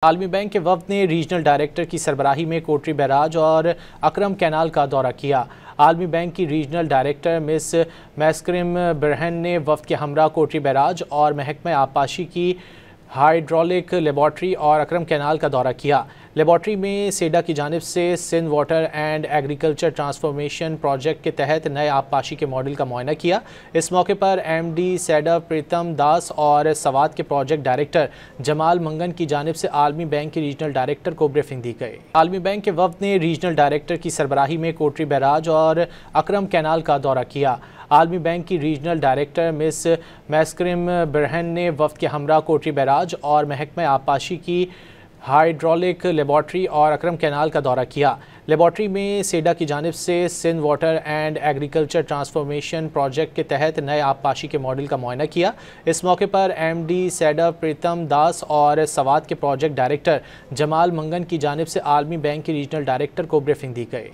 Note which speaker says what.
Speaker 1: عالمی بینک کے وفد نے ریجنل ڈائریکٹر کی سربراہی میں کوٹری بیراج اور اکرم کینال کا دورہ کیا۔ عالمی بینک کی ریجنل ڈائریکٹر مس میسکرم برہن نے وفد کے ہمراہ کوٹری بیراج اور محکمہ آبپاشی کی ہائیڈرولک لیبارٹری اور اکرم کینال کا دورہ کیا۔ لیبارٹری میں سیڈا کی جانب سے Sindh water and agriculture transformation project کے تحت نئے آبپاشی کے ماڈل کا معائنہ کیا۔ اس موقع پر M D SEDA Pritam Das اور سوات کے پروجیکٹ ڈائریکٹر جمال منگن کی جانب سے عالمی بینک کے ریجنل ڈائریکٹر کو بریفنگ دی گئی۔ عالمی بینک کے وفد نے ریجنل ڈائریکٹر کی سربراہی میں کوٹری بیراج اور اکرم کینال کا دورہ کیا۔ عالمی بینک کی ریجنل ڈائریکٹر مس میسکرم برہن نے وفد کے ہمراہ کوٹری بیراج اور محکمہ آبپاشی کی ہائیڈرولک لیبارٹری اور اکرم کینال کا دورہ کیا۔ لیبارٹری میں سیڈا کی جانب سے Sindh water and agriculture transformation project کے تحت نئے آبپاشی کے ماڈل کا معائنہ کیا۔ اس موقع پر M D SEDA Pritam Das اور سوات کے پروجیکٹ ڈائریکٹر جمال منگن کی جانب سے عالمی بینک کے ریجنل ڈائریکٹر کو بریفنگ دی گئی۔